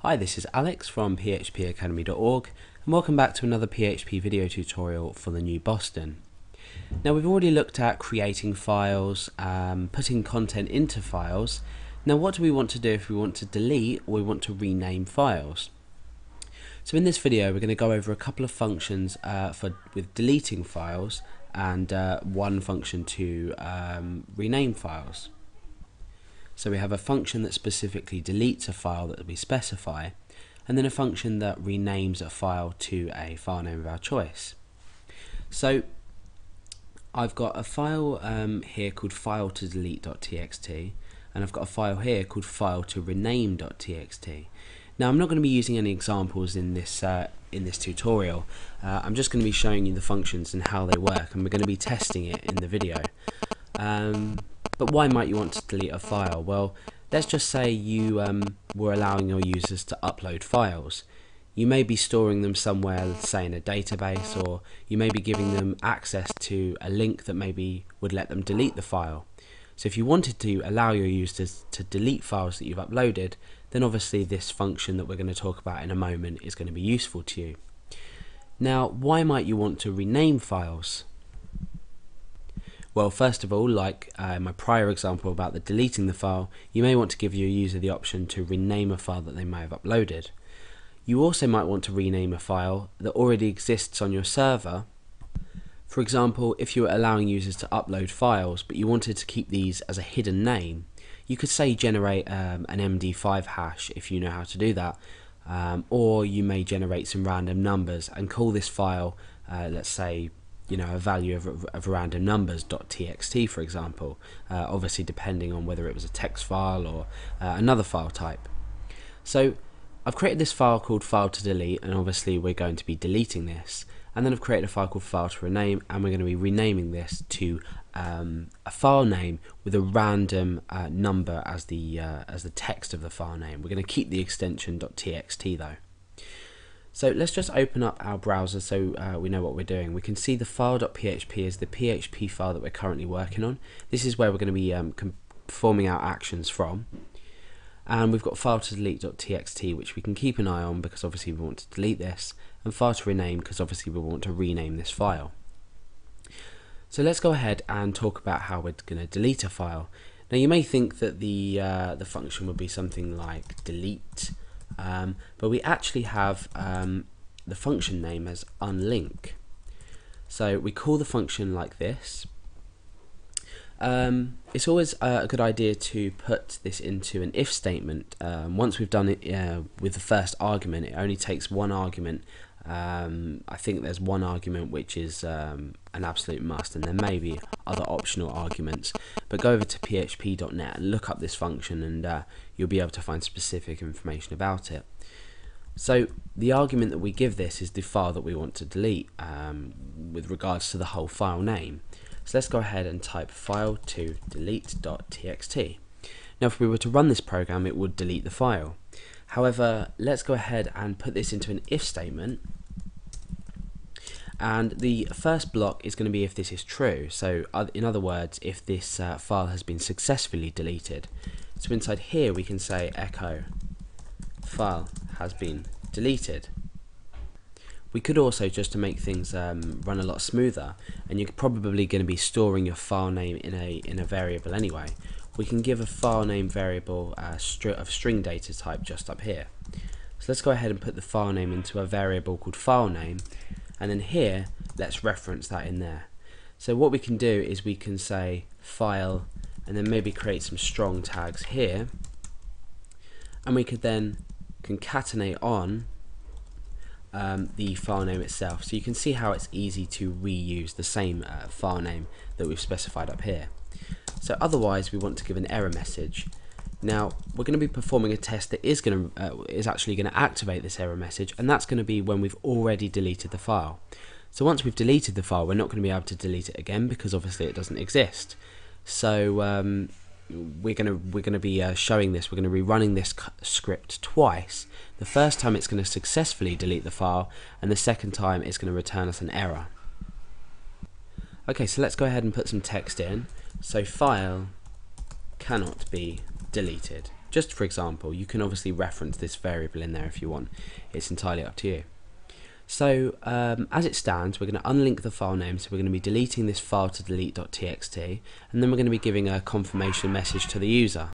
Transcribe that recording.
Hi, this is Alex from phpacademy.org and welcome back to another PHP video tutorial for the new Boston. Now we've already looked at creating files, putting content into files. Now what do we want to do if we want to delete or we want to rename files? So in this video we're going to go over a couple of functions with deleting files and one function to rename files. So we have a function that specifically deletes a file that we specify, and then a function that renames a file to a file name of our choice. So I've got a file here called file-to-delete.txt, and I've got a file here called file-to-rename.txt. Now I'm not going to be using any examples in this tutorial. I'm just going to be showing you the functions and how they work, and we're going to be testing it in the video. But why might you want to delete a file? Well, let's just say you were allowing your users to upload files. You may be storing them somewhere, say in a database, or you may be giving them access to a link that maybe would let them delete the file. So if you wanted to allow your users to delete files that you've uploaded, then obviously this function that we're going to talk about in a moment is going to be useful to you. Now, why might you want to rename files? Well, first of all, like my prior example about the deleting the file, you may want to give your user the option to rename a file that they may have uploaded. You also might want to rename a file that already exists on your server. For example, if you were allowing users to upload files but you wanted to keep these as a hidden name, you could say generate an MD5 hash if you know how to do that, or you may generate some random numbers and call this file, let's say, a value of random numbers.txt, for example, obviously depending on whether it was a text file or another file type. So I've created this file called file-to-delete, and obviously we're going to be deleting this, and then I've created a file called file-to-rename, and we're going to be renaming this to a file name with a random number as the text of the file name. We're going to keep the extension .txt though. So let's just open up our browser so we know what we're doing. We can see the file.php is the PHP file that we're currently working on. This is where we're going to be performing our actions from. And we've got file-to-delete.txt, which we can keep an eye on because obviously we want to delete this, and file-to-rename because obviously we want to rename this file. So let's go ahead and talk about how we're going to delete a file. Now you may think that the function would be something like delete, but we actually have the function name as unlink. So we call the function like this. It's always a good idea to put this into an if statement. Once we've done it with the first argument, it only takes one argument. I think there's one argument which is an absolute must, and there may be other optional arguments, but go over to php.net and look up this function, and you'll be able to find specific information about it. So the argument that we give this is the file that we want to delete with regards to the whole file name. So let's go ahead and type file-to-delete.txt. Now if we were to run this program, it would delete the file. However, let's go ahead and put this into an if statement, and the first block is going to be if this is true. So in other words, if this file has been successfully deleted. So inside here we can say echo file has been deleted. We could also, just to make things run a lot smoother, and you're probably going to be storing your file name in a variable anyway, we can give a file name variable of string data type just up here. So let's go ahead and put the file name into a variable called file name, and then here let's reference that in there. So what we can do is we can say file and then maybe create some strong tags here, and we could then concatenate on the file name itself. So you can see how it's easy to reuse the same file name that we've specified up here. So otherwise we want to give an error message. Now we're going to be performing a test that is actually going to activate this error message, and that's going to be when we've already deleted the file. So once we've deleted the file, we're not going to be able to delete it again because obviously it doesn't exist. So we're going to be showing this. We're going to be running this script twice. The first time it's going to successfully delete the file, and the second time it's going to return us an error. Okay, so let's go ahead and put some text in. So file cannot be deleted. just for example. You can obviously reference this variable in there if you want. It's entirely up to you. So as it stands, we're going to unlink the file name, so we're going to be deleting this file to delete.txt, and then we're going to be giving a confirmation message to the user.